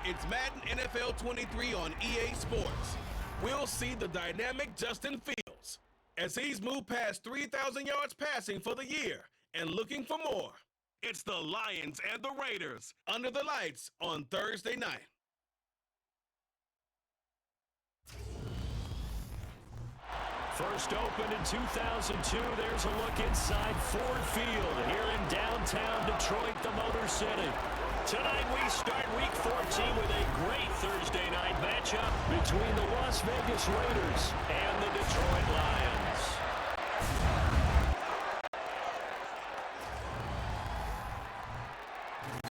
It's Madden NFL 23 on EA Sports. We'll see the dynamic Justin Fields as he's moved past 3,000 yards passing for the year and looking for more. It's the Lions and the Raiders under the lights on Thursday night. First opened in 2002, there's a look inside Ford Field here in downtown Detroit, the Motor City. Tonight we start Week 14 with a great Thursday night matchup between the Las Vegas Raiders and the Detroit Lions.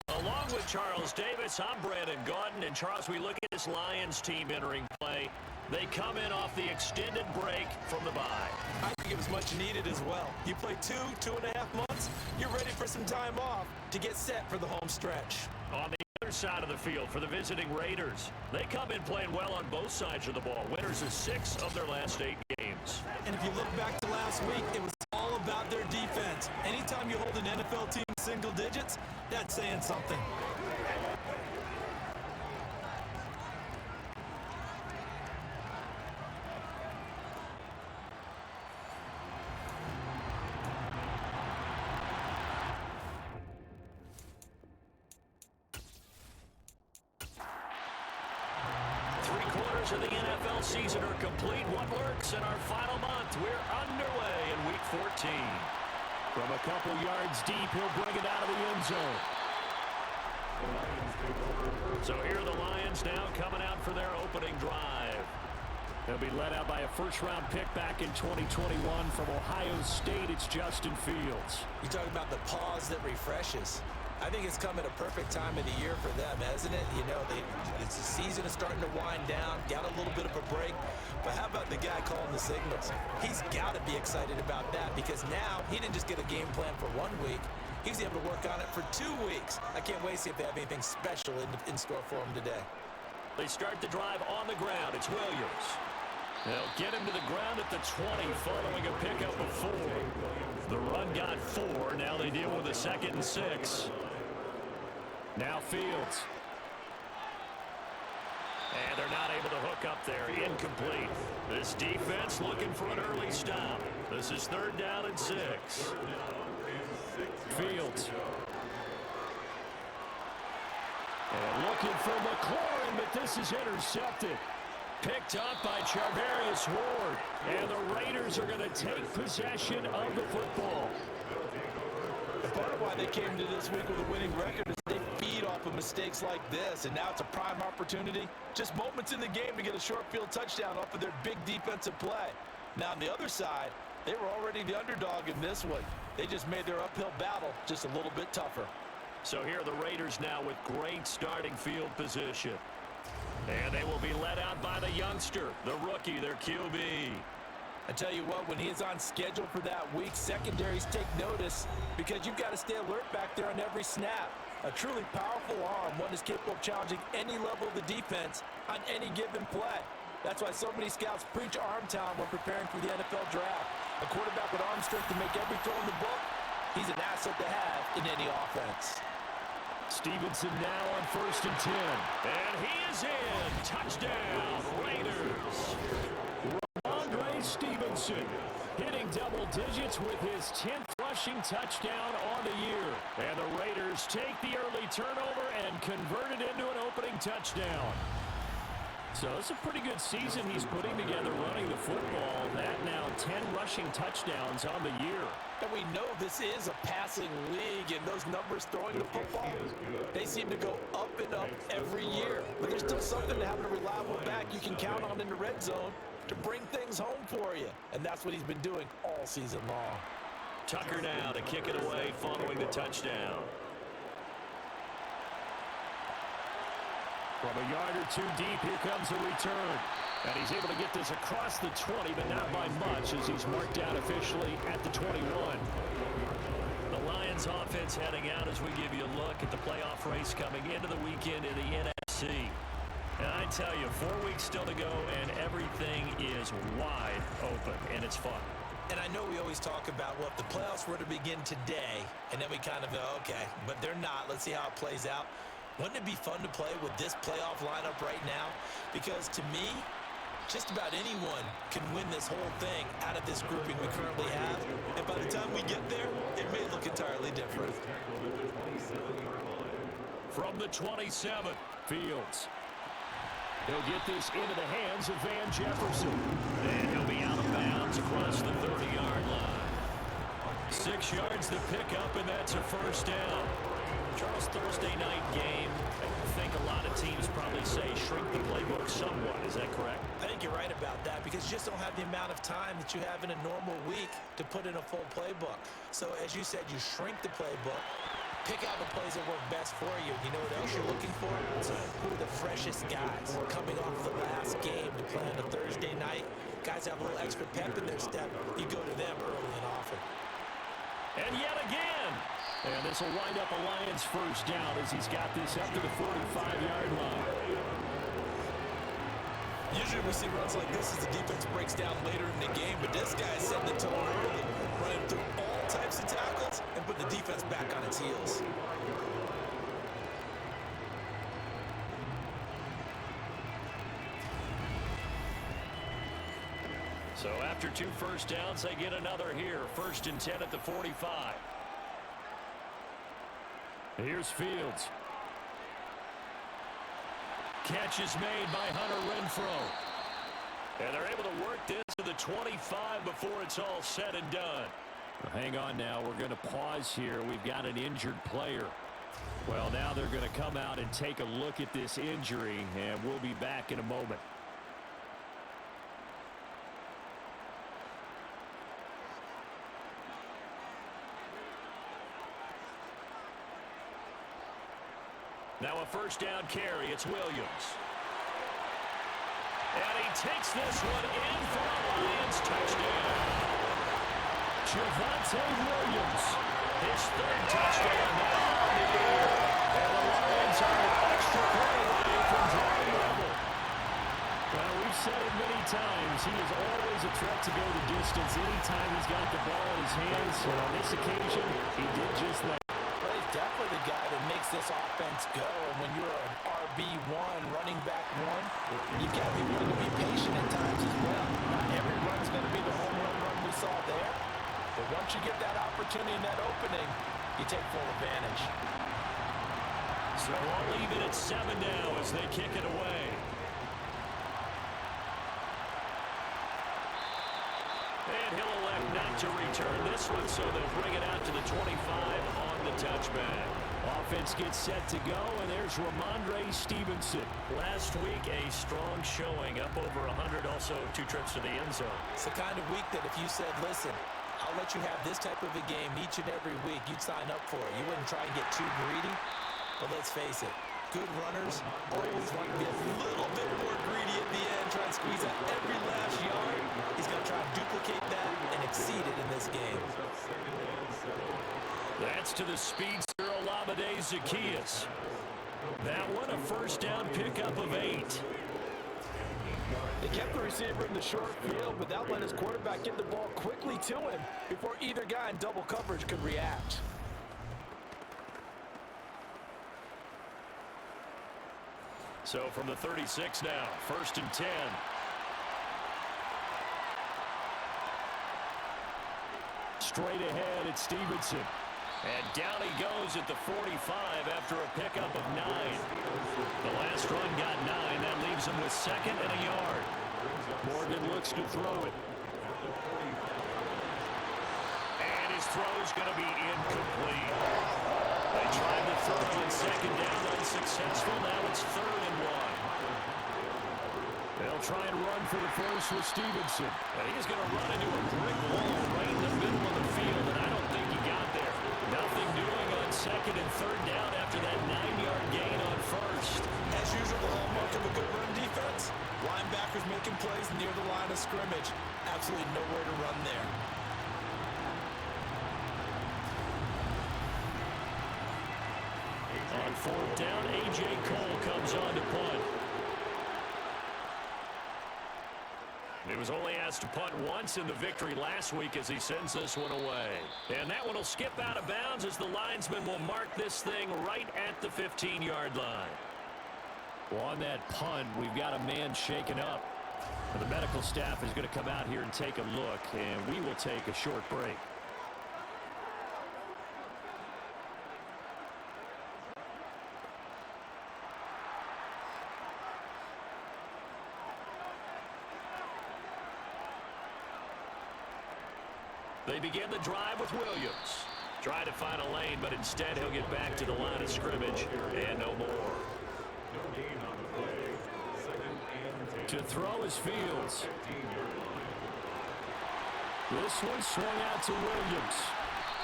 Along with Charles Davis, I'm Brandon Gaudin. And Charles, we look at this Lions team entering play. They come in off the extended break from the bye. I think it was much needed as well. You play 2.5 months, you're ready for some time off to get set for the home stretch. On the other side of the field for the visiting Raiders, they come in playing well on both sides of the ball. Winners of 6 of their last 8 games. And if you look back to last week, it was all about their defense. Anytime you hold an NFL team single digits, that's saying something. Of the NFL season are complete. What lurks in our final month? We're underway in Week 14. From a couple yards deep, he'll bring it out of the end zone. So here are the Lions now coming out for their opening drive. They'll be led out by a first-round pick back in 2021 from Ohio State. It's Justin Fields. You talk about the pause that refreshes. I think it's come at a perfect time of the year for them, hasn't it? You know, the season is starting to wind down, got a little bit of a break. But how about the guy calling the signals? He's got to be excited about that because now he didn't just get a game plan for 1 week. He was able to work on it for 2 weeks. I can't wait to see if they have anything special in store for him today. They start the drive on the ground. It's Williams. They'll get him to the ground at the 20 following a pickup of 4. The run got 4. Now they deal with a 2nd and 6. Now Fields. And they're not able to hook up there. Incomplete. This defense looking for an early stop. This is 3rd down and 6. Fields. And looking for McLaurin, but this is intercepted. Picked up by Charvarius Ward. And the Raiders are going to take possession of the football. Part of why they came to this week with a winning record is they feed off of mistakes like this, and now it's a prime opportunity. Just moments in the game to get a short field touchdown off of their big defensive play. Now on the other side, they were already the underdog in this one. They just made their uphill battle just a little bit tougher. So here are the Raiders now with great starting field position. And they will be led out by the youngster, the rookie, their QB. I tell you what, when he is on schedule for that week, secondaries take notice because you've got to stay alert back there on every snap. A truly powerful arm, one is capable of challenging any level of the defense on any given play. That's why so many scouts preach arm talent when preparing for the NFL draft. A quarterback with arm strength to make every throw in the book, he's an asset to have in any offense. Stevenson now on 1st and 10. And he is in. Touchdown, Raiders. Stevenson hitting double digits with his 10th rushing touchdown on the year. And the Raiders take the early turnover and convert it into an opening touchdown. So it's a pretty good season he's putting together running the football. That now 10 rushing touchdowns on the year. And we know this is a passing league, and those numbers throwing the football, they seem to go up and up every year. But there's still something to having a reliable back you can count on in the red zone to bring things home for you. And that's what he's been doing all season long. Tucker now to kick it away following the touchdown. From a yard or 2 deep, here comes a return. And he's able to get this across the 20, but not by much as he's marked down officially at the 21. The Lions offense heading out as we give you a look at the playoff race coming into the weekend in the NFC. And I tell you, 4 weeks still to go, and everything is wide open, and it's fun. And I know we always talk about, well, if the playoffs were to begin today, and then we kind of go, okay, but they're not. Let's see how it plays out. Wouldn't it be fun to play with this playoff lineup right now? Because to me, just about anyone can win this whole thing out of this grouping we currently have. And by the time we get there, it may look entirely different. From the 27, Fields. He'll get this into the hands of Van Jefferson. And he'll be out of bounds across the 30-yard line. 6 yards to pick up, and that's a first down. Charles, Thursday night game, I think a lot of teams probably say shrink the playbook somewhat. Is that correct? I think you're right about that because you just don't have the amount of time that you have in a normal week to put in a full playbook. So as you said, you shrink the playbook, pick out the plays that work best for you. You know what else you're looking for? Who are the freshest guys coming off the last game to play on a Thursday night? Guys have a little extra pep in their step. You go to them early and often. And yet again. And this will wind up a Lions first down as he's got this up to the 45-yard line. Usually we see runs like this as the defense breaks down later in the game, but this guy is setting the tone early, running through all types of tackles and putting the defense back on its heels. So after 2 first downs, they get another here. 1st and 10 at the 45. Here's Fields. Catch is made by Hunter Renfrow. And they're able to work this to the 25 before it's all said and done. Well, hang on now. We're going to pause here. We've got an injured player. Well, now they're going to come out and take a look at this injury, and we'll be back in a moment. Now a first down carry. It's Williams. And he takes this one in for a Lions touchdown. Javonte Williams. His 3rd touchdown now on the year. And the Lions are an extra point away from drawing level. Well, we've said it many times. He is always a threat to go the distance anytime he's got the ball in his hands. And on this occasion, he did just that. Definitely the guy that makes this offense go. And when you're an RB1, running back 1, you've got to be willing to be patient at times as well. Not every run's going to be the home run we saw there. But once you get that opportunity and that opening, you take full advantage. So I'll leave it at 7 now as they kick it away. And he'll elect not to return this one, so they'll bring it out to the 25 on the touchback. Offense gets set to go, and there's Ramondre Stevenson. Last week, a strong showing, up over 100, also 2 trips to the end zone. It's the kind of week that if you said, listen, I'll let you have this type of a game each and every week, you'd sign up for it. You wouldn't try and get too greedy, but let's face it, good runners always want to be a little bit more greedy at the end, try and squeeze out every last yard. He's going to try and duplicate that and exceed it in this game. That's to the speedster Olamide Zaccheaus. That one a first down pickup of 8. They kept the receiver in the short field, but that let his quarterback get the ball quickly to him before either guy in double coverage could react. So from the 36 now, 1st and 10. Straight ahead, it's Stevenson. And down he goes at the 45 after a pickup of 9. The last run got 9. That leaves him with 2nd and a yard. Morgan looks to throw it. And his throw's going to be incomplete. They tried to throw on 2nd down, unsuccessful. Now it's 3rd and 1. They'll try and run for the first with Stevenson. And he's going to run into a brick wall right in the middle of the field, and I don't think he got there. Nothing doing on 2nd and 3rd down after that 9-yard gain on 1st. As usual, the hallmark of a good run defense, linebackers making plays near the line of scrimmage. Absolutely nowhere to run there. On 4th down, A.J. Cole comes on to punt. He was only asked to punt once in the victory last week as he sends this one away. And that one will skip out of bounds as the linesman will mark this thing right at the 15-yard line. Well, on that punt, we've got a man shaken up. The medical staff is going to come out here and take a look, and we will take a short break. They begin the drive with Williams. Trying to find a lane, but instead he'll get back to the line of scrimmage and no more. To throw is Fields. This one swung out to Williams.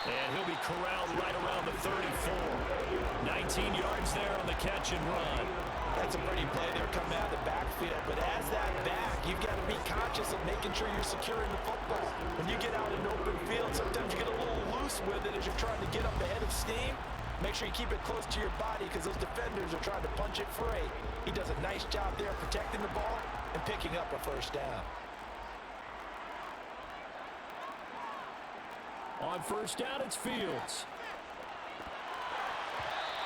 And he'll be corralled right around the 34. 19 yards there on the catch and run. That's a pretty play there coming out of the backfield. But as that back, you've got to be conscious of making sure you're securing the football. When you get out in open field, sometimes you get a little loose with it as you're trying to get up ahead of steam. Make sure you keep it close to your body because those defenders are trying to punch it free. He does a nice job there protecting the ball and picking up a first down. On first down, it's Fields.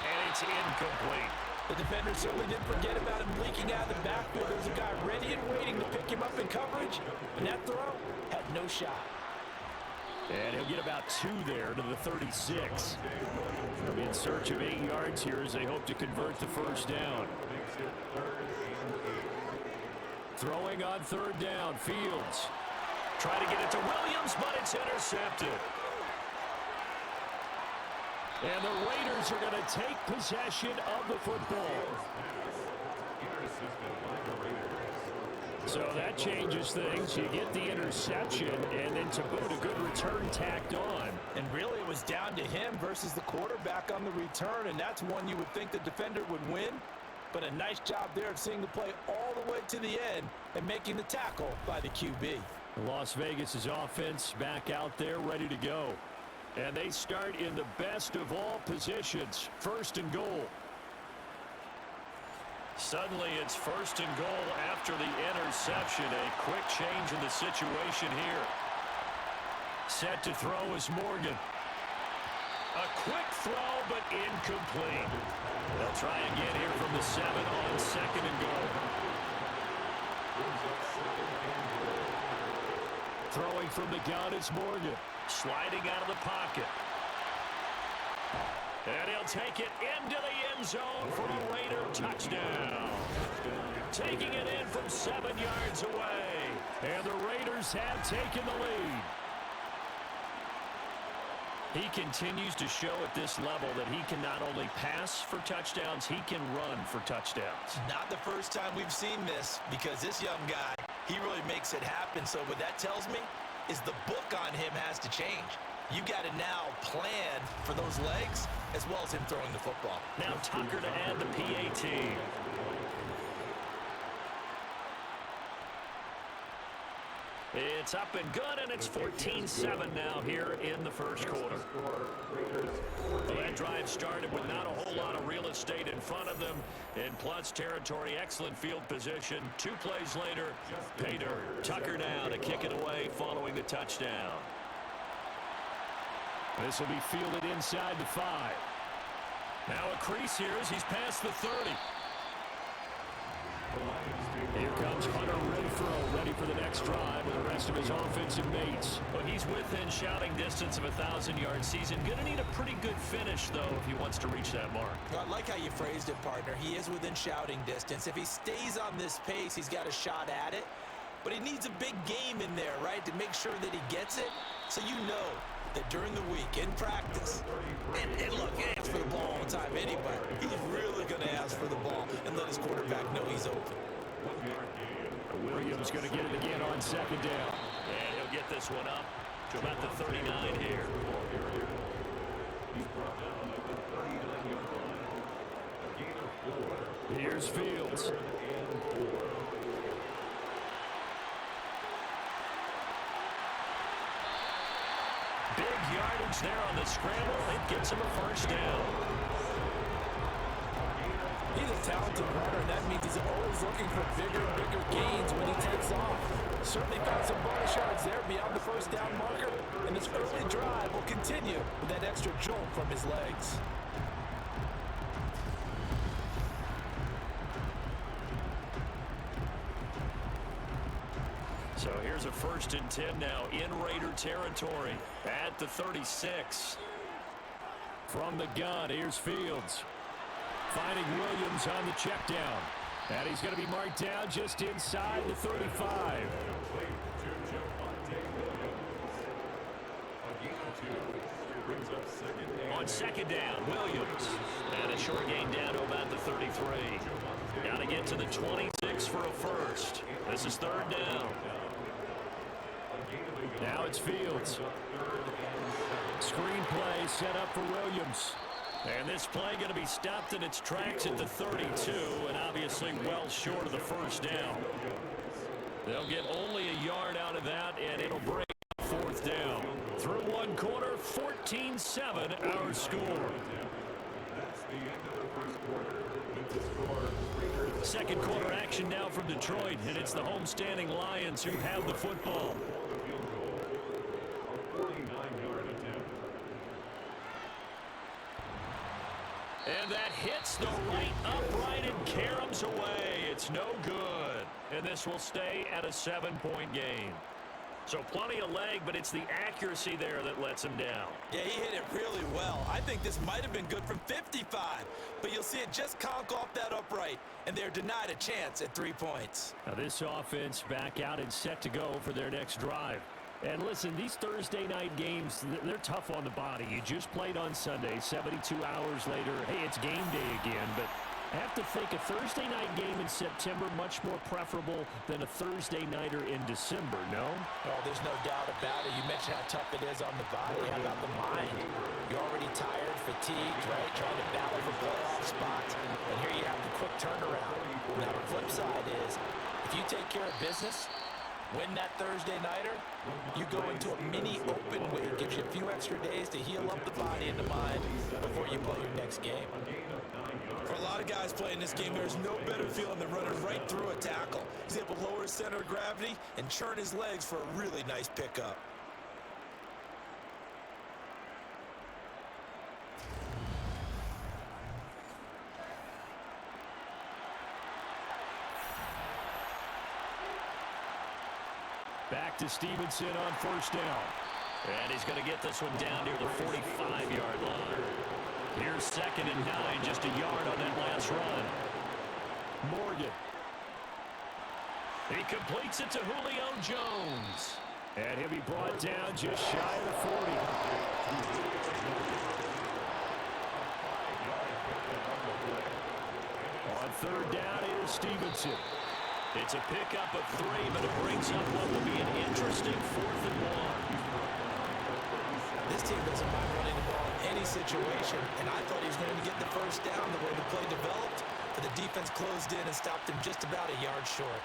And it's incomplete. The defender certainly didn't forget about him leaking out of the backfield. There's a guy ready and waiting to pick him up in coverage. And that throw had no shot. And he'll get about 2 there to the 36. They'll be in search of 8 yards here as they hope to convert the first down. Throwing on third down, Fields. Trying to get it to Williams, but it's intercepted. And the Raiders are going to take possession of the football. So that changes things. You get the interception, and then to boot, a good return tacked on. And really, it was down to him versus the quarterback on the return, and that's one you would think the defender would win. But a nice job there of seeing the play all the way to the end and making the tackle by the QB. Las Vegas' offense back out there ready to go. And they start in the best of all positions, first and goal. Suddenly it's first and goal after the interception. A quick change in the situation here. Set to throw is Morgan. A quick throw, but incomplete. They'll try again here from the 7 on second and goal. Throwing from the gun is Morgan. Sliding out of the pocket. And he'll take it into the end zone for a Raider touchdown. Taking it in from 7 yards away. And the Raiders have taken the lead. He continues to show at this level that he can not only pass for touchdowns, he can run for touchdowns. Not the first time we've seen this, because this young guy, he really makes it happen. So what that tells me is the book on him has to change. You got to now plan for those legs as well as him throwing the football. Now Tucker to add the PAT. It's up and good, and it's 14-7 now here in the first quarter. Well, that drive started with not a whole lot of real estate in front of them. In plus territory, excellent field position. 2 plays later, pay dirt. Tucker now to kick it away following the touchdown. This will be fielded inside the 5. Now a crease here as he's past the 30. Here comes Hunter Renfrow, ready for the next drive with the rest of his offensive mates. Well, he's within shouting distance of a 1,000-yard season. Going to need a pretty good finish, though, if he wants to reach that mark. I like how you phrased it, partner. He is within shouting distance. If he stays on this pace, he's got a shot at it. But he needs a big game in there, right, to make sure that he gets it. So you know that during the week, in practice, and look, he asks for the ball all the time anyway. He's really going to ask for the ball and let his quarterback know he's open. Williams going to get it again on second down. And he'll get this one up to about the 39 here. Here's Fields. Big yardage there on the scramble. It gets him a first down. He's a talented runner, and that means he's always looking for bigger gains when he takes off. Certainly found some bonus yards there beyond the first down marker, and this early drive will continue with that extra jolt from his legs. So here's a 1st and 10 now in Raider territory at the 36. From the gun, here's Fields. Finding Williams on the check down. And he's going to be marked down just inside the 35. On 2nd down, Williams. And a short gain down to about the 33. Got to get to the 26 for a first. This is 3rd down. Now it's Fields. Screenplay set up for Williams. And this play going to be stopped in its tracks at the 32, and obviously well short of the first down. They'll get only a yard out of that, and it'll break 4th down. Through 1 quarter, 14-7 our score. Second quarter action now from Detroit, and it's the homestanding Lions who have the football. And that hits the right upright and caroms away. It's no good. And this will stay at a 7-point game. So plenty of leg, but it's the accuracy there that lets him down. Yeah, he hit it really well. I think this might have been good from 55. But you'll see it just conk off that upright. And they're denied a chance at 3 points. Now this offense back out and set to go for their next drive. And listen, these Thursday night games, they're tough on the body. You just played on Sunday, 72 hours later. Hey, it's game day again, but I have to think a Thursday night game in September much more preferable than a Thursday nighter in December, no? Oh, there's no doubt about it. You mentioned how tough it is on the body. How about the mind? You're already tired, fatigued, right? Trying to battle for playoff spots. And here you have the quick turnaround. Now, the flip side is, if you take care of business, win that Thursday nighter, you go into a mini open week. Gives you a few extra days to heal up the body and the mind before you play your next game. For a lot of guys playing this game, there's no better feeling than running right through a tackle. He's able to lower his center of gravity and churn his legs for a really nice pickup. Back to Stevenson on 1st down. And he's going to get this one down near the 45-yard line. Here's 2nd and 9, just a yard on that last run. Morgan. He completes it to Julio Jones. And he'll be brought down just shy of the 40. On 3rd down, here's Stevenson. It's a pickup of 3, but it brings up what will be an interesting 4th and 1. This team doesn't mind running the ball in any situation, and I thought he was going to get the first down the way the play developed, but the defense closed in and stopped him just about a yard short.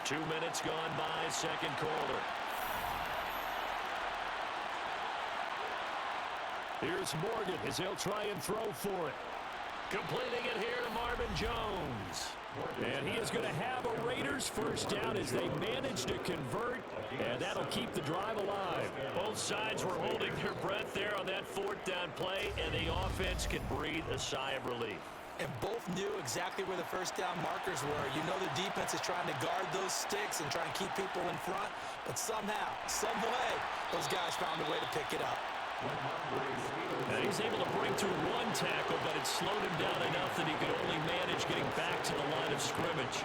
Two minutes gone by, second quarter. Here's Morgan as he'll try and throw for it. Completing it here to Marvin Jones. And he is going to have a Raiders first down as they manage to convert, and that'll keep the drive alive. Both sides were holding their breath there on that 4th down play, and the offense can breathe a sigh of relief. And both knew exactly where the first down markers were. You know the defense is trying to guard those sticks and try and keep people in front, but somehow, some way, those guys found a way to pick it up. And he's able to bring through 1 tackle, but it slowed him down enough that he could only manage getting back to the line of scrimmage.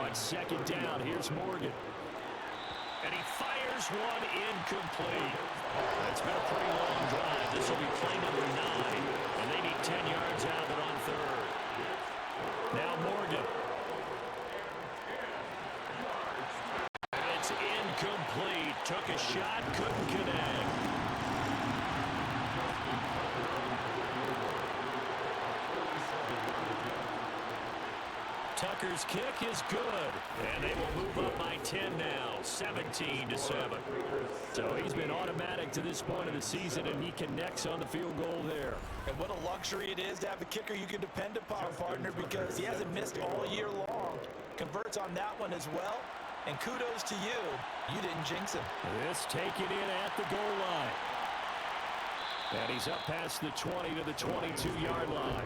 On 2nd down, here's Morgan. And he fires one incomplete. It's been a pretty long drive. This will be play number 9, and they need 10 yards out of it on 3rd. Now Morgan. And it's incomplete. Took a shot, couldn't connect. Tucker's kick is good. And they will move up by 10 now, 17-7. So he's been automatic to this point of the season, and he connects on the field goal there. And what a luxury it is to have a kicker you can depend upon, partner, because he hasn't missed all year long. Converts on that one as well. And kudos to you. You didn't jinx him. This taken in at the goal line. And he's up past the 20 to the 22-yard line.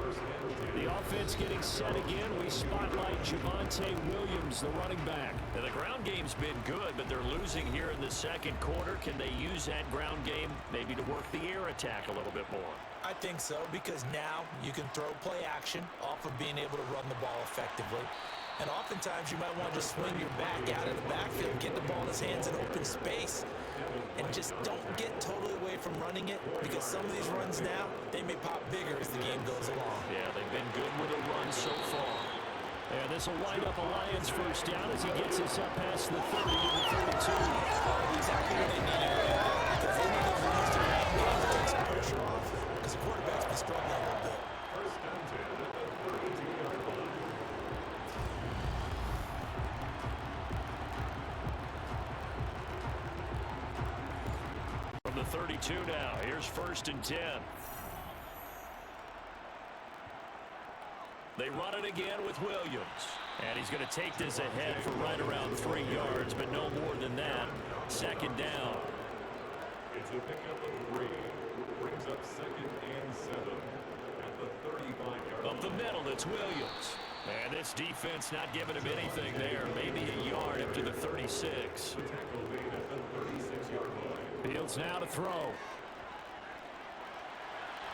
The offense getting set again. We spotlight Javonte Williams, the running back. Now, the ground game's been good, but they're losing here in the second quarter. Can they use that ground game maybe to work the air attack a little bit more? I think so, because now you can throw play action off of being able to run the ball effectively. And oftentimes you might want to just swing your back out of the backfield, get the ball in his hands in open space, and just don't get totally away from running it, because some of these runs now, they may pop bigger as the game goes along. Yeah, they've been good with a run so far. And this will wind up a Lions first down as he gets us up past the 30 to the 32. Exactly what they needed right there, because they need those runs to round games to take some pressure off, because the quarterback's been struggling a little bit. First down 10 at the 32-yard line. From the 32 now, here's 1st and 10. They run it again with Williams. And he's going to take this ahead for right around 3 yards, but no more than that. 2nd down. It's a pickup of 3. Brings up 2nd and 7 at the 35-yard line. Up the middle, it's Williams. And this defense not giving him anything there. Maybe a yard up to the 36. The tackle made at the 36-yard line. Fields now to throw.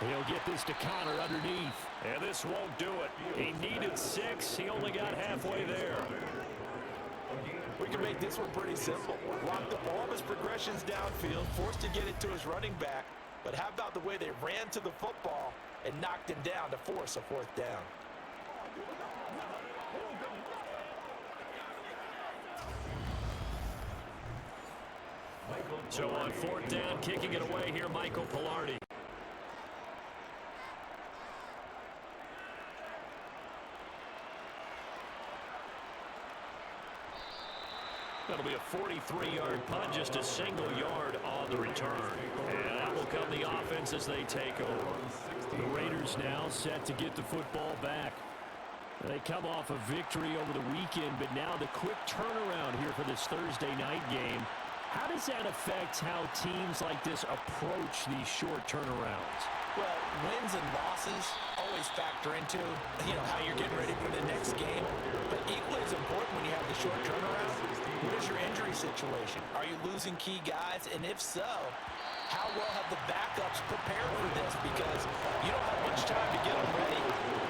He'll get this to Connor underneath. And this won't do it. He needed 6. He only got halfway there. We can make this one pretty simple. Locked up all of his progressions downfield, forced to get it to his running back. But how about the way they ran to the football and knocked him down to force a 4th down? So on 4th down, kicking it away here, Michael Pilardi. That'll be a 43-yard punt, just a single yard on the return. And that will come the offense as they take over. The Raiders now set to get the football back. They come off a victory over the weekend, but now the quick turnaround here for this Thursday night game. How does that affect how teams like this approach these short turnarounds? Well, wins and losses always factor into, how you're getting ready for the next game. But equally as important when you have the short turnaround, what is your injury situation? Are you losing key guys? And if so, how well have the backups prepared for this? Because you don't have much time to get them ready.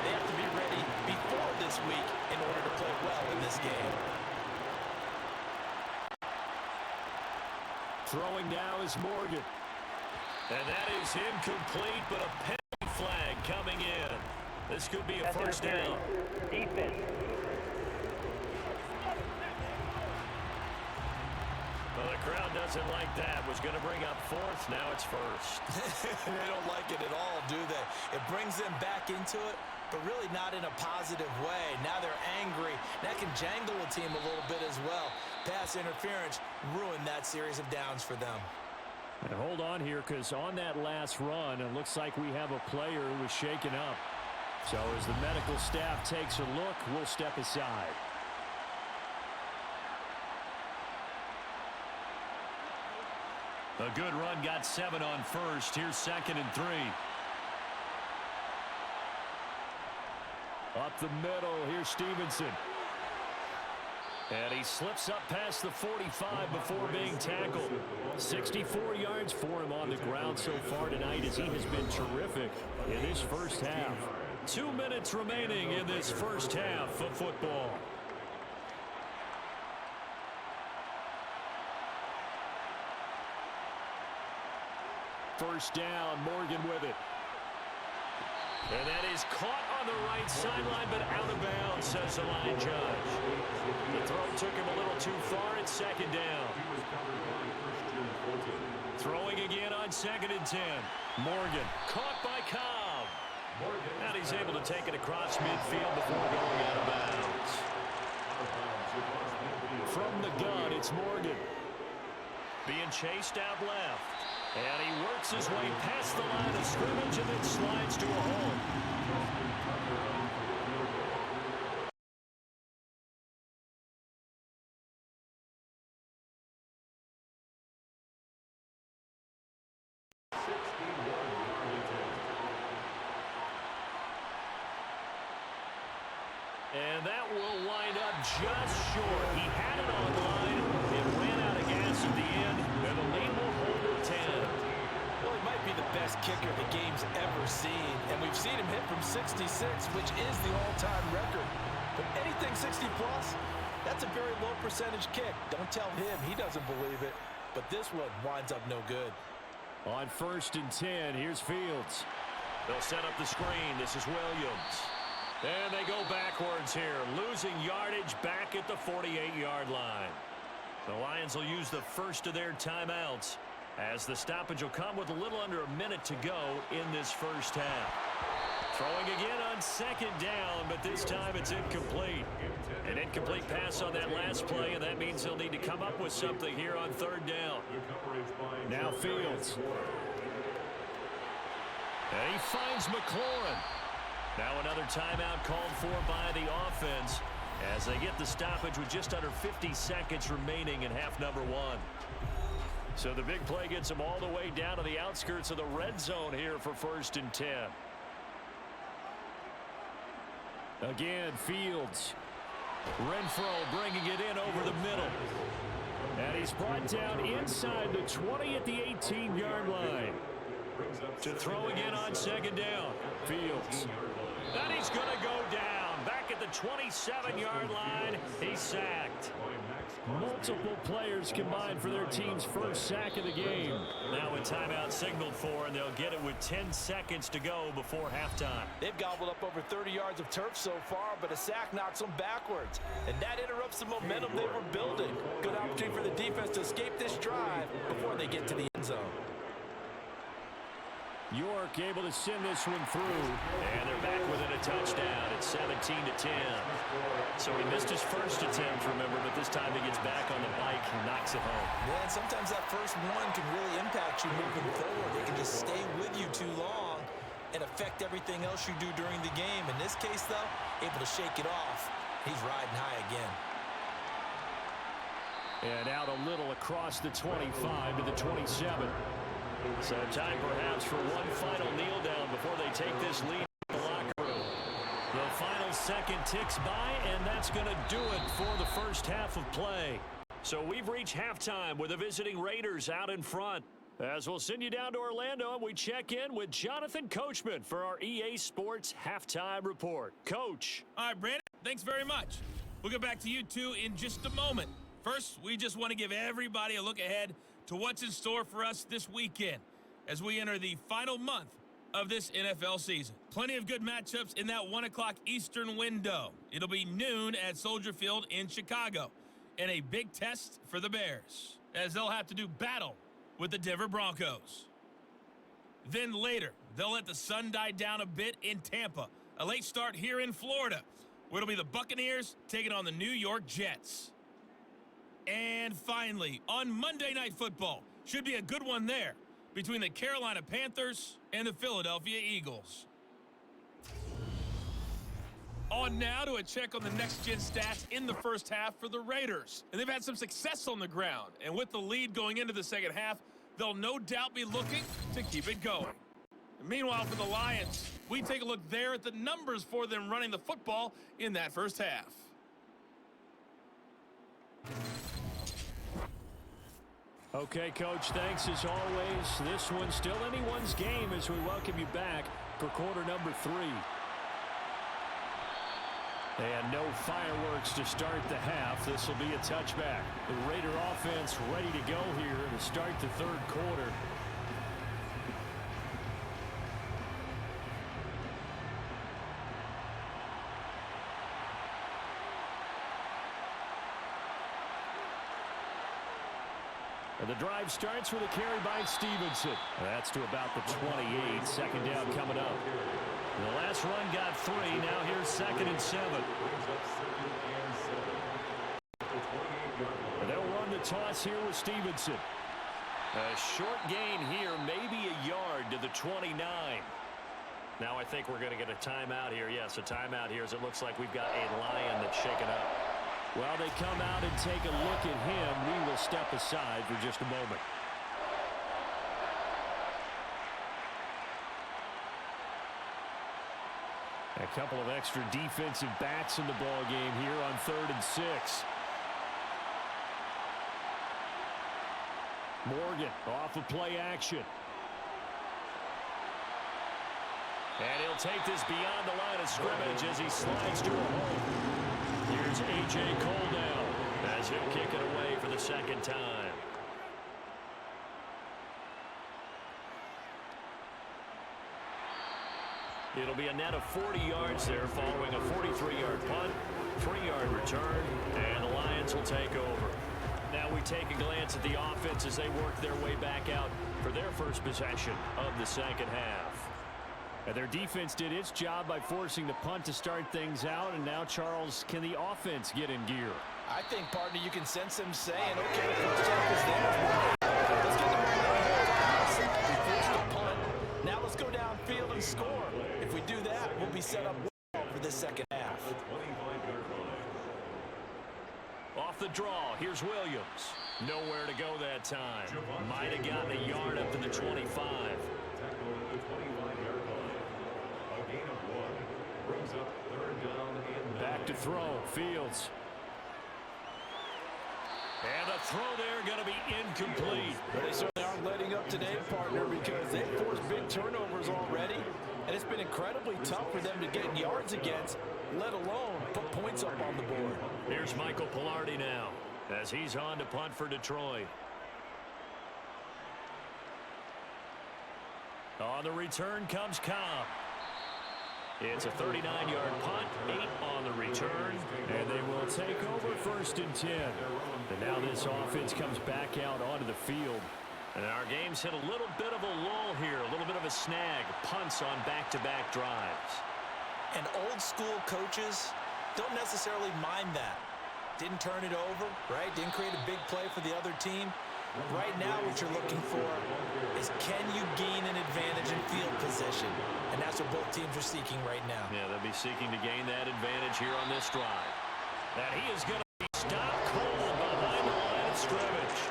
They have to be ready before this week in order to play well in this game. Throwing now is Morgan. And that is incomplete, but a penalty flag coming in. This could be a first down. Defense. Well, the crowd doesn't like that. Was going to bring up 4th. Now it's 1st. They don't like it at all, do they? It brings them back into it, but really not in a positive way. Now they're angry. That can jangle a team a little bit as well. Pass interference ruined that series of downs for them. And hold on here, because on that last run, it looks like we have a player who was shaken up. So as the medical staff takes a look, we'll step aside. A good run, got 7 on 1st. Here's 2nd and 3. Up the middle, here's Stevenson. And he slips up past the 45 before being tackled. 64 yards for him on the ground so far tonight, as he has been terrific in this first half. 2 minutes remaining in this first half of football. First down, Morgan with it. And that is caught on the right sideline, but out of bounds, says the line judge. The throw took him a little too far. It's 2nd down. Throwing again on 2nd and 10. Morgan caught by Cobb. And he's able to take it across midfield before going out of bounds. being chased out left. And he works his way past the line of scrimmage and then slides to a hole. And that will wind up just short. He had it on line. It ran out of gas at the end, and the lead will hold at 10. Well, he might be the best kicker the game's ever seen, and we've seen him hit from 66, which is the all-time record. But anything 60-plus, that's a very low percentage kick. Don't tell him he doesn't believe it, but this one winds up no good. On 1st and 10, here's Fields. They'll set up the screen. This is Williams. And they go backwards here, losing yardage back at the 48-yard line. The Lions will use the first of their timeouts, as the stoppage will come with a little under a minute to go in this first half. Throwing again on 2nd down, but this time it's incomplete. An incomplete pass on that last play, and that means they'll need to come up with something here on 3rd down. Now Fields. And he finds McLaurin. Now another timeout called for by the offense as they get the stoppage with just under 50 seconds remaining in half number 1. So the big play gets them all the way down to the outskirts of the red zone here for 1st and 10. Again, Fields. Renfro bringing it in over the middle. And he's brought down inside the 20 at the 18-yard line. To throw again on 2nd down. Fields. And he's going to go down. Back at the 27-yard line. He's sacked. Multiple players combined for their team's first sack of the game. Now a timeout signaled for, and they'll get it with 10 seconds to go before halftime. They've gobbled up over 30 yards of turf so far, but a sack knocks them backwards. And that interrupts the momentum they were building. Good opportunity for the defense to escape this drive before they get to the end zone. York able to send this one through, and they're back within a touchdown. It's 17-10. So he missed his first attempt, remember, but this time he gets back on the bike and knocks it home. Man, sometimes that first one can really impact you moving forward. It can just stay with you too long and affect everything else you do during the game. In this case, though, able to shake it off. He's riding high again. And out a little across the 25 to the 27. So time perhaps for one final kneel down before they take this lead in the locker room. The final second ticks by, and that's going to do it for the first half of play. So we've reached halftime with the visiting Raiders out in front. As we'll send you down to Orlando, and we check in with Jonathan Coachman for our EA Sports Halftime Report. Coach. All right, Brandon, thanks very much. We'll get back to you two in just a moment. First, we just want to give everybody a look ahead to what's in store for us this weekend as we enter the final month of this NFL season. Plenty of good matchups in that 1 o'clock Eastern window. It'll be noon at Soldier Field in Chicago, and a big test for the Bears as they'll have to do battle with the Denver Broncos. Then later, they'll let the sun die down a bit in Tampa. A late start here in Florida, where it'll be the Buccaneers taking on the New York Jets. And finally, on Monday Night Football, should be a good one there between the Carolina Panthers and the Philadelphia Eagles. On now to a check on the next-gen stats in the first half for the Raiders. And they've had some success on the ground. And with the lead going into the second half, they'll no doubt be looking to keep it going. And meanwhile, for the Lions, we take a look there at the numbers for them running the football in that first half. Okay, Coach, thanks as always. This one's still anyone's game as we welcome you back for quarter number 3. And no fireworks to start the half. This will be a touchback. The Raider offense ready to go here to start the third quarter. And the drive starts with a carry by Stevenson. That's to about the 28. Second down coming up. The last run got 3. Now here's 2nd and 7. And they'll run the toss here with Stevenson. A short gain here, maybe a yard to the 29. Now I think we're going to get a timeout here. Yes, a timeout here as it looks like we've got a Lion that's shaken up. While they come out and take a look at him, we will step aside for just a moment. A couple of extra defensive backs in the ball game here on 3rd and 6. Morgan off of play action. And he'll take this beyond the line of scrimmage as he slides to a hole. Here's A.J. Cole now as he'll kick it away for the second time. It'll be a net of 40 yards there following a 43-yard punt, 3-yard return, and the Lions will take over. Now we take a glance at the offense as they work their way back out for their first possession of the second half. And their defense did its job by forcing the punt to start things out, and now, Charles, can the offense get in gear? I think, partner, you can sense them saying, okay, the first half is there. Let's get the momentum. We forced the punt. Now let's go downfield and score. If we do that, we'll be set up well for this second half. Off the draw, here's Williams. Nowhere to go that time. Might have gotten a yard up to the 25. Tackle at the 25-yard line. A gain of 1 brings up 3rd down and 9. Back to throw, Fields. And the throw there going to be incomplete. But they certainly aren't letting up today, partner, because they've forced big turnovers already, and it's been incredibly tough for them to get yards against, let alone put points up on the board. Here's Michael Pilardi now as he's on to punt for Detroit. On the return comes Cobb. It's a 39-yard punt, 8 on the return, and they will take over 1st and 10. And now this offense comes back out onto the field. And our game's hit a little bit of a lull here, a little bit of a snag, punts on back-to-back drives. And old-school coaches don't necessarily mind that. Didn't turn it over, right? Didn't create a big play for the other team. Right now what you're looking for is can you gain an advantage in field position? And that's what both teams are seeking right now. Yeah, they'll be seeking to gain that advantage here on this drive. And he is going to be stopped cold behind the line of scrimmage.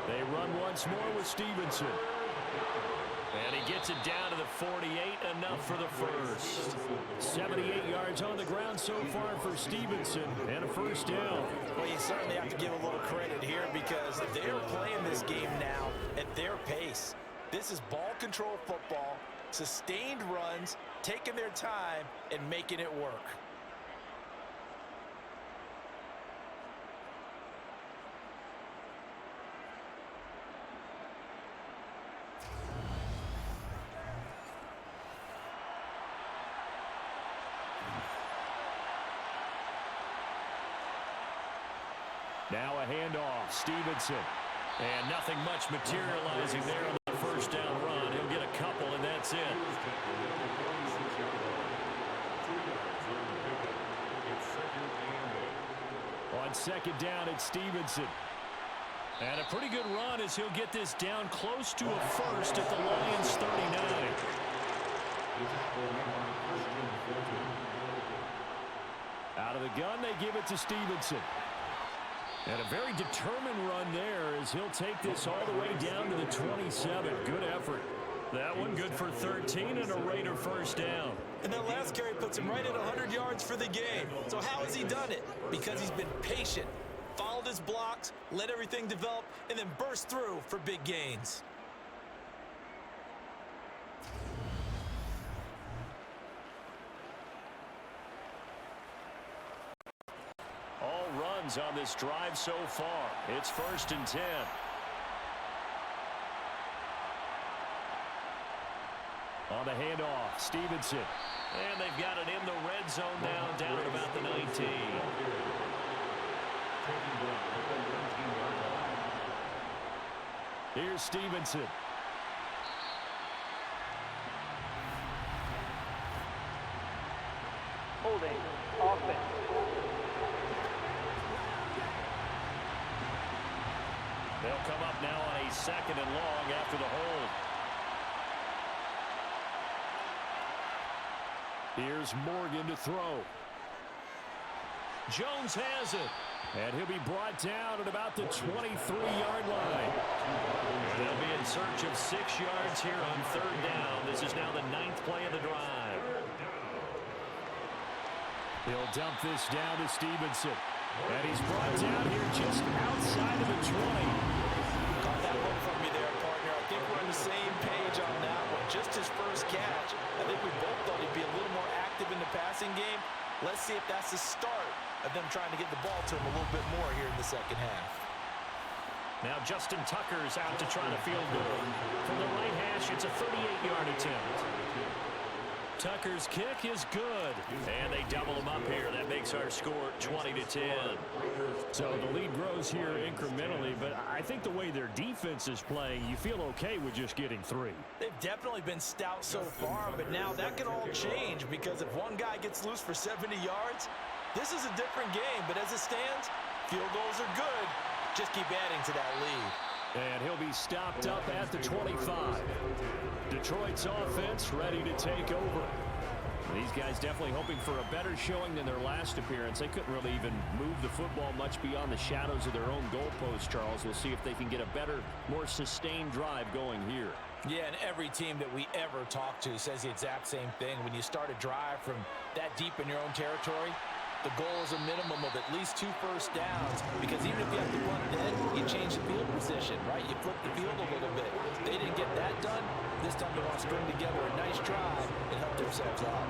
They run once more with Stevenson. And he gets it down to the 48, enough for the first. 78 yards on the ground so far for Stevenson, and a first down. Well, you certainly have to give a little credit here because they're playing this game now at their pace. This is ball control football, sustained runs, taking their time, and making it work. Now a handoff, Stevenson. And nothing much materializing there on the first down run. He'll get a couple, and that's it. On 2nd down, it's Stevenson. And a pretty good run as he'll get this down close to a first at the Lions' 39. Out of the gun, they give it to Stevenson. And a very determined run there as he'll take this all the way down to the 27. Good effort. That one good for 13 and a Raider first down. And that last carry puts him right at 100 yards for the game. So how has he done it? Because he's been patient, followed his blocks, let everything develop, and then burst through for big gains. All runs on this drive so far. It's 1st and 10. On the handoff, Stevenson. And they've got it in the red zone now, down at about the 19. Here's Stevenson. Holding offense. They'll come up now on a 2nd and long after the hold. Here's Morgan to throw. Jones has it. And he'll be brought down at about the 23-yard line. They'll be in search of 6 yards here on 3rd down. This is now the 9th play of the drive. He'll dump this down to Stevenson. And he's brought down here just outside of the 20. Caught that one from me there, partner. I think we're on the same page on that one. Just his first catch. I think we both thought he'd be a little more active in the passing game. Let's see if that's the start of them trying to get the ball to him a little bit more here in the second half. Now Justin Tucker's out to try to field goal. From the right hash, it's a 38-yard attempt. Tucker's kick is good. And they double him up here. That makes our score 20-10. So the lead grows here incrementally, but I think the way their defense is playing, you feel okay with just getting 3. They've definitely been stout so far, but now that can all change because if one guy gets loose for 70 yards, this is a different game. But as it stands, field goals are good. Just keep adding to that lead. And he'll be stopped up at the 25. Detroit's offense ready to take over. These guys definitely hoping for a better showing than their last appearance. They couldn't really even move the football much beyond the shadows of their own goalpost, Charles. We'll see if they can get a better, more sustained drive going here. Yeah, and every team that we ever talk to says the exact same thing. When you start a drive from that deep in your own territory, the goal is a minimum of at least 2 first downs, because even if you have to run then, you change the field position, right? You flip the field a little bit. They didn't get that done. This time they want to string together a nice drive and help themselves out.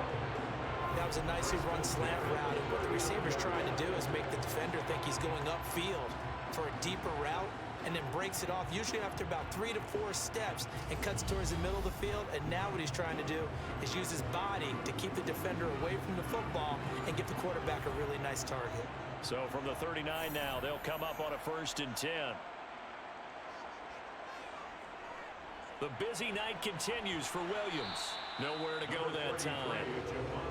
That was a nicely run slant route, and what the receiver's trying to do is make the defender think he's going upfield for a deeper route, and then breaks it off, usually after about 3 to 4 steps, and cuts towards the middle of the field. And now what he's trying to do is use his body to keep the defender away from the football and give the quarterback a really nice target. So from the 39 now, they'll come up on a 1st and 10. The busy night continues for Williams. Nowhere to go that time.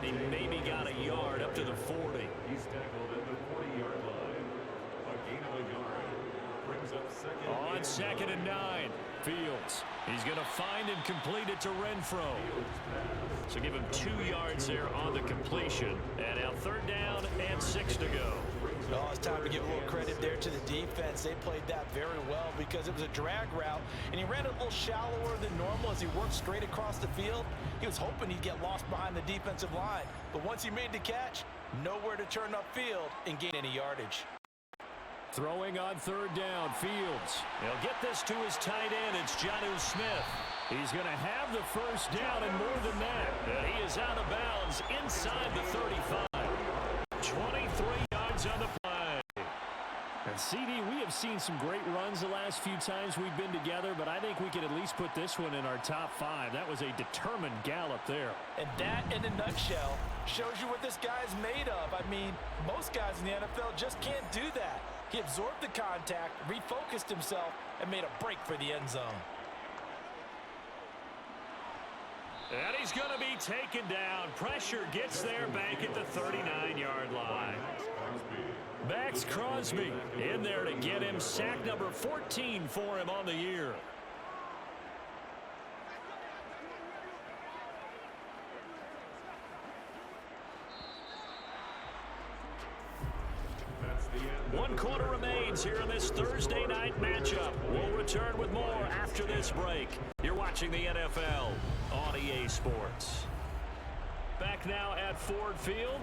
He maybe got a yard up to the 40. He's tackled at the 40-yard line. A gain of a yard. Brings up 2nd. On 2nd and 9. Fields. He's going to find and complete it to Renfro. So give him 2 yards there on the completion. And now 3rd down and 6 to go. Oh, it's time to give a little credit there to the defense. They played that very well because it was a drag route, and he ran it a little shallower than normal as he worked straight across the field. He was hoping he'd get lost behind the defensive line, but once he made the catch, nowhere to turn upfield and gain any yardage. Throwing on 3rd down, Fields. He'll get this to his tight end. It's Jonnu Smith. He's going to have the 1st down and more than that. And he is out of bounds inside the 35. 23 yards on the play. And CD, we have seen some great runs the last few times we've been together, but I think we could at least put this one in our top 5. That was a determined gallop there. And that, in a nutshell, shows you what this guy is made of. I mean, most guys in the NFL just can't do that. He absorbed the contact, refocused himself, and made a break for the end zone. And he's going to be taken down. Pressure gets there back at the 39-yard line. Max Crosby in there to get him. Sack number 14 for him on the year. One quarter remains here in this Thursday night matchup. We'll return with more after this break. You're watching the NFL on EA Sports. Back now at Ford Field.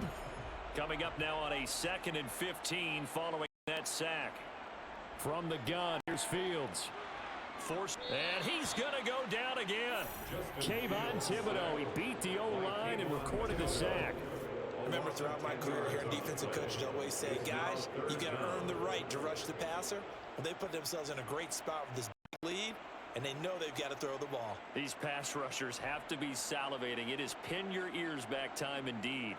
Coming up now on a 2nd and 15 following that sack. From the gun, here's Fields. Forced, and he's going to go down again. Kayvon Thibodeau, he beat the O-line and recorded the sack. Remember, throughout my career here in defensive coaches always say, guys, you got to earn the right to rush the passer. Well, they put themselves in a great spot with this lead, and they know they've got to throw the ball. These pass rushers have to be salivating. It is pin your ears back time indeed.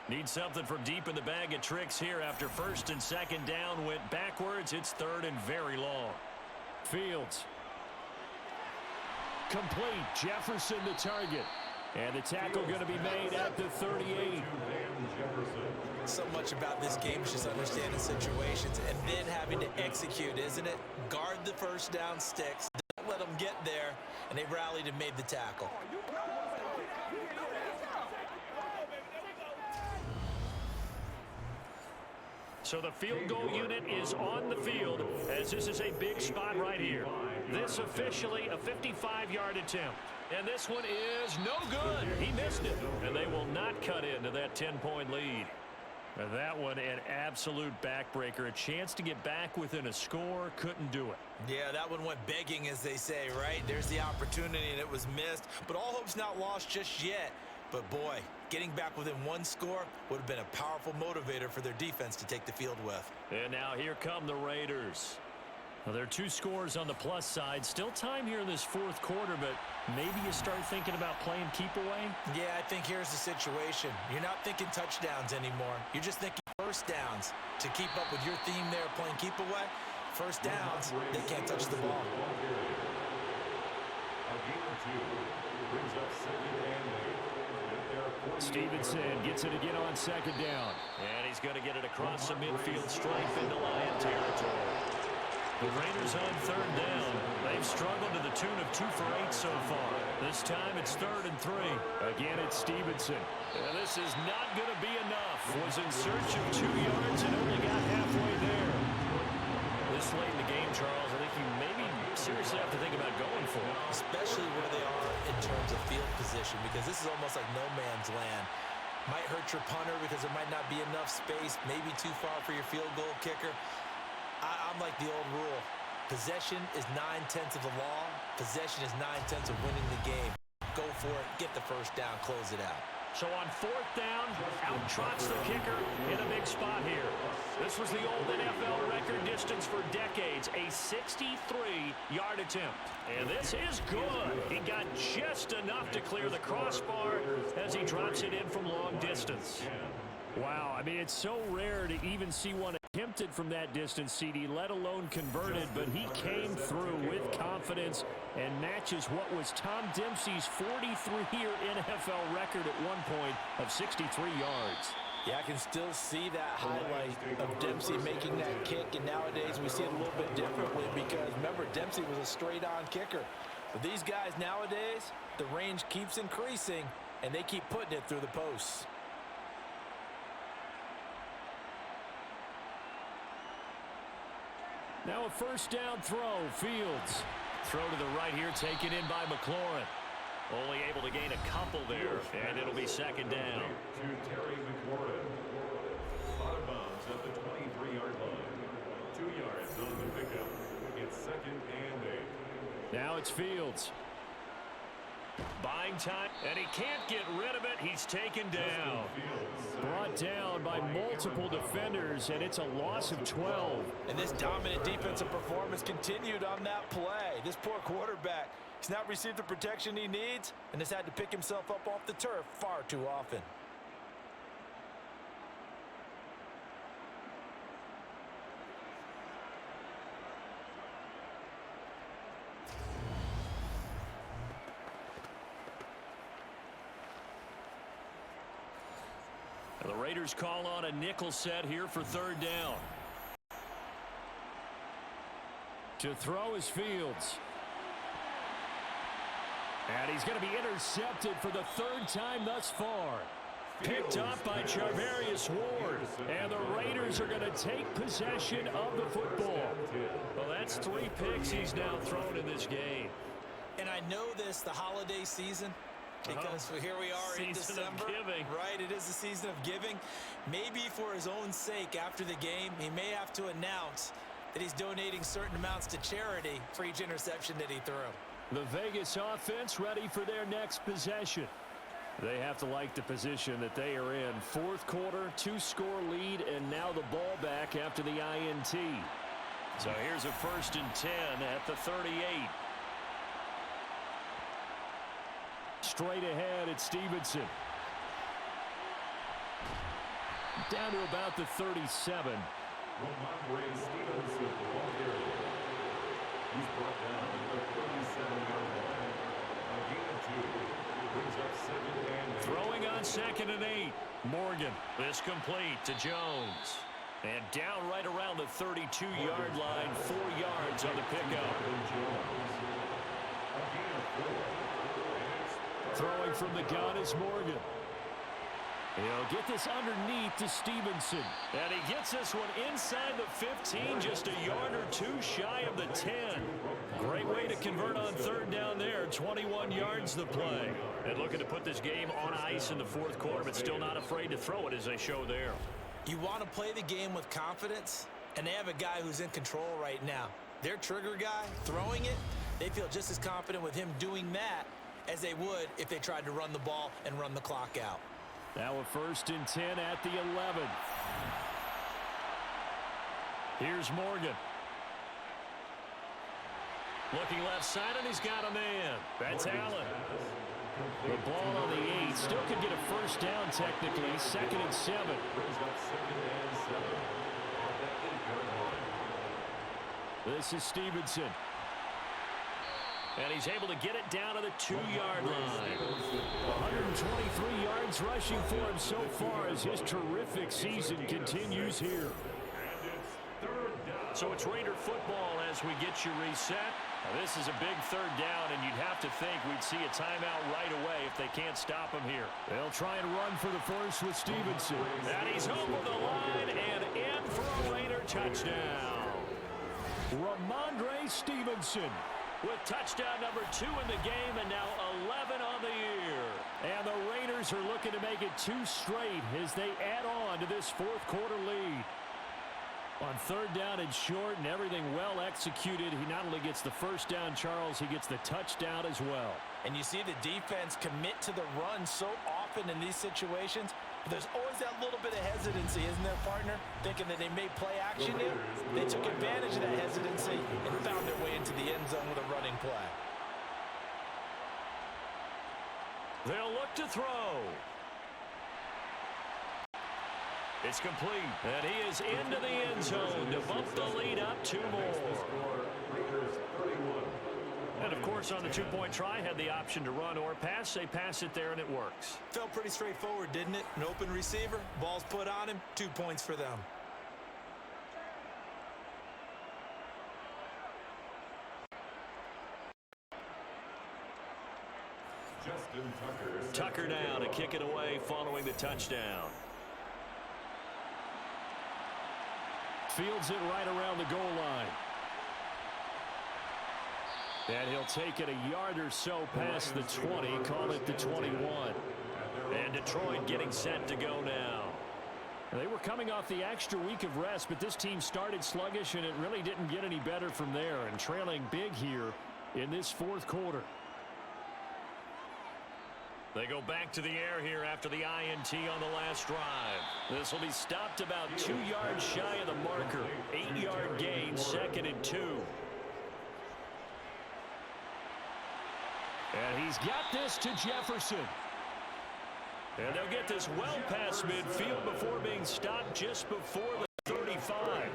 Need something from deep in the bag of tricks here after 1st and 2nd down went backwards. It's 3rd and very long. Fields. Complete. Jefferson the target. And the tackle going to be made at the 38. So much about this game is just understanding situations and then having to execute, isn't it? Guard the first down sticks, don't let them get there, and they rallied and made the tackle. So the field goal unit is on the field as this is a big spot right here. This officially a 55-yard attempt. And this one is no good. He missed it. And they will not cut into that 10-point lead. And that one an absolute backbreaker. A chance to get back within a score. Couldn't do it. Yeah, that one went begging, as they say, right? There's the opportunity, and it was missed. But all hope's not lost just yet. But, boy, getting back within one score would have been a powerful motivator for their defense to take the field with. And now here come the Raiders. Well, there are 2 scores on the plus side. Still time here in this fourth quarter, but maybe you start thinking about playing keep away? Yeah, I think here's the situation. You're not thinking touchdowns anymore. You're just thinking first downs. To keep up with your theme there, playing keep away, first downs, they can't touch the ball. A gain of 2 brings up 2nd and 8. Stevenson gets it again on 2nd down. And he's going to get it across the midfield stripe into Lion territory. The Raiders on 3rd down. They've struggled to the tune of 2 for 8 so far. This time it's 3rd and 3. Again, it's Stevenson. And this is not going to be enough. Was in search of 2 yards and only got halfway there. This late in the game, Charles, I think you maybe seriously have to think about going for it. Especially where they are in terms of field position, because this is almost like no man's land. Might hurt your punter because there might not be enough space, maybe too far for your field goal kicker. I'm like the old rule. Possession is 9/10 of the law. Possession is 9/10 of winning the game. Go for it, get the first down, close it out. So on 4th down, out trots the kicker in a big spot here. This was the old NFL record distance for decades, a 63-yard attempt. And this is good. He got just enough to clear the crossbar as he drops it in from long distance. Wow, I mean, it's so rare to even see one attempted from that distance, CD, let alone converted, but he came through with confidence and matches what was Tom Dempsey's 43-year NFL record at one point of 63 yards. Yeah, I can still see that highlight of Dempsey making that kick, and nowadays we see it a little bit differently because, remember, Dempsey was a straight-on kicker. But these guys nowadays, the range keeps increasing, and they keep putting it through the posts. Now a first down throw, Fields. Throw to the right here, taken in by McLaurin. Only able to gain a couple there, and it'll be 2nd down. To Terry McLaurin. Out of bounds at the 23-yard line. 2 yards on the pickup. It's 2nd and 8. Now it's Fields. Buying time, and he can't get rid of it. He's taken down. Brought down by multiple defenders, and it's a loss of 12. And this dominant defensive performance continued on that play. This poor quarterback, he's not received the protection he needs and has had to pick himself up off the turf far too often. The Raiders call on a nickel set here for 3rd down. To throw is Fields. And he's going to be intercepted for the 3rd time thus far. Picked up by Charvarius Ward. And the Raiders are going to take possession of the football. Well, that's 3 picks he's now thrown in this game. And I know this, the holiday season, because here we are in December, right? It is the season of giving. Maybe for his own sake, after the game, he may have to announce that he's donating certain amounts to charity for each interception that he threw. The Vegas offense ready for their next possession. They have to like the position that they are in. 4th quarter, 2-score lead, and now the ball back after the INT. So here's a 1st and 10 at the 38. Straight ahead, it's Stevenson. Down to about the 37. Ramondre Stevenson, ball carrier. He's brought down at the 37-yard line. A gain of 2 brings up 2nd and 8. Throwing on 2nd and 8. Morgan, this complete to Jones. And down right around the 32-yard line, 4 yards on the pickup. Throwing from the gun is Morgan. He'll get this underneath to Stevenson. And he gets this one inside the 15, just a yard or two shy of the 10. Great way to convert on third down there. 21 yards the play. And looking to put this game on ice in the fourth quarter, but still not afraid to throw it as they show there. You want to play the game with confidence, and they have a guy who's in control right now. Their trigger guy, throwing it, they feel just as confident with him doing that as they would if they tried to run the ball and run the clock out. Now a 1st and 10 at the 11. Here's Morgan. Looking left side, and he's got a man. That's Allen. The ball on the 8. Still could get a first down technically. 2nd and 7. This is Stevenson. And he's able to get it down to the 2-yard line. 123 yards rushing for him so far as his terrific season continues here. So it's Raider football as we get you reset. Now this is a big 3rd down, and you'd have to think we'd see a timeout right away if they can't stop him here. They'll try and run for the first with Stevenson. And he's over the line and in for a Raider touchdown. Ramondre Stevenson with touchdown number 2 in the game, and now 11 on the year. And the Raiders are looking to make it 2 straight as they add on to this fourth quarter lead. On 3rd down and short and everything well executed, he not only gets the first down, Charles, he gets the touchdown as well. And you see the defense commit to the run so often in these situations. But there's always that little bit of hesitancy, isn't there, partner? Thinking that they may play action here. They took advantage of that hesitancy and found their way into the end zone with a running play. They'll look to throw. It's complete, and he is into the end zone to bump the lead up 2 more. And, of course, on the 2-point try, had the option to run or pass. They pass it there, and it works. Felt pretty straightforward, didn't it? An open receiver, ball's put on him, 2 points for them. Tucker now to kick it away following the touchdown. Fields it right around the goal line. And he'll take it a yard or so past the 20, call it the 21. And Detroit getting set to go now. They were coming off the extra week of rest, but this team started sluggish, and it really didn't get any better from there, and trailing big here in this fourth quarter. They go back to the air here after the INT on the last drive. This will be stopped about 2 yards shy of the marker. 8-yard gain, 2nd and 2. And he's got this to Jefferson. And they'll get this well past midfield before being stopped just before the 35.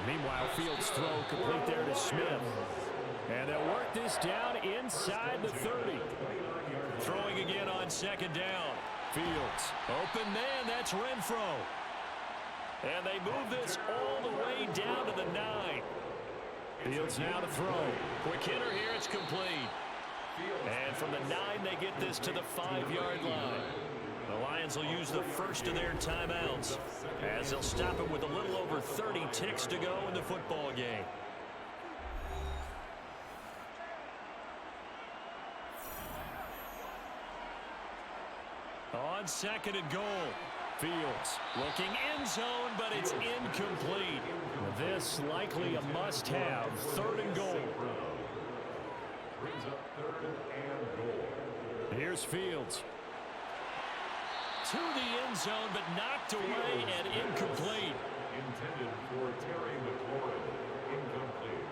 Meanwhile, Fields' throw complete there to Smith. And they'll work this down inside the 30. Throwing again on 2nd down. Fields. Open man, that's Renfro. And they move this all the way down to the 9. Fields now to throw. Quick hitter here, it's complete. And from the 9, they get this to the 5-yard line. The Lions will use the first of their timeouts as they'll stop it with a little over 30 ticks to go in the football game. On 2nd and goal. Fields looking end zone, but it's incomplete. This likely a must-have. 3rd and goal. Here's Fields. To the end zone, but knocked away and incomplete. Intended for Terry McLaurin. Incomplete.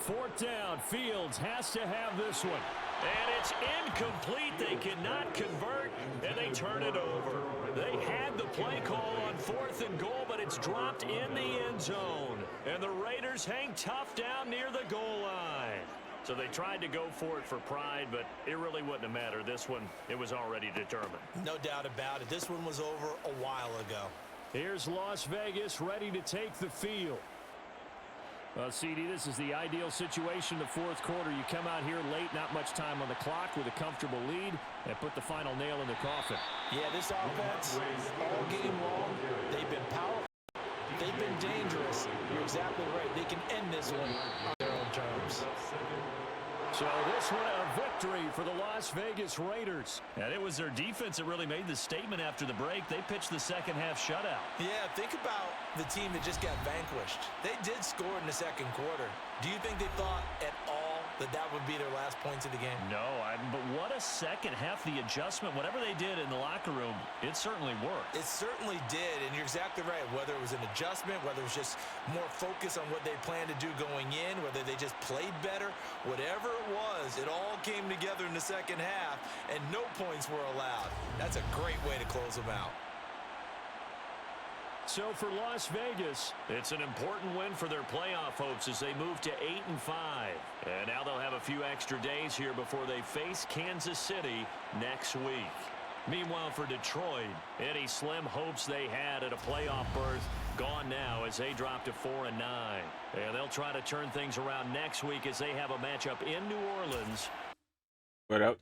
4th down. Fields has to have this one. And it's incomplete. They cannot convert, and they turn it over. They had the play call on 4th and goal, but it's dropped in the end zone. And the Raiders hang tough down near the goal line. So they tried to go for it for pride, but it really wouldn't have mattered. This one, it was already determined. No doubt about it. This one was over a while ago. Here's Las Vegas ready to take the field. Well, CD, this is the ideal situation in the fourth quarter. You come out here late, not much time on the clock with a comfortable lead, and put the final nail in the coffin. Yeah, this offense, all game long, they've been powerful. They've been dangerous. You're exactly right. They can end this one on their own terms. So this one a victory for the Las Vegas Raiders. And it was their defense that really made the statement after the break. They pitched the second half shutout. Yeah, think about the team that just got vanquished. They did score in the second quarter. Do you think they thought at all that that would be their last points of the game? No, but what a second half. The adjustment, whatever they did in the locker room, it certainly worked. It certainly did, and you're exactly right. Whether it was an adjustment, whether it was just more focus on what they planned to do going in, whether they just played better, whatever it was, it all came together in the second half, and no points were allowed. That's a great way to close them out. So for Las Vegas, it's an important win for their playoff hopes as they move to 8-5. And now they'll have a few extra days here before they face Kansas City next week. Meanwhile, for Detroit, any slim hopes they had at a playoff berth gone now as they drop to 4-9. And they'll try to turn things around next week as they have a matchup in New Orleans. What up?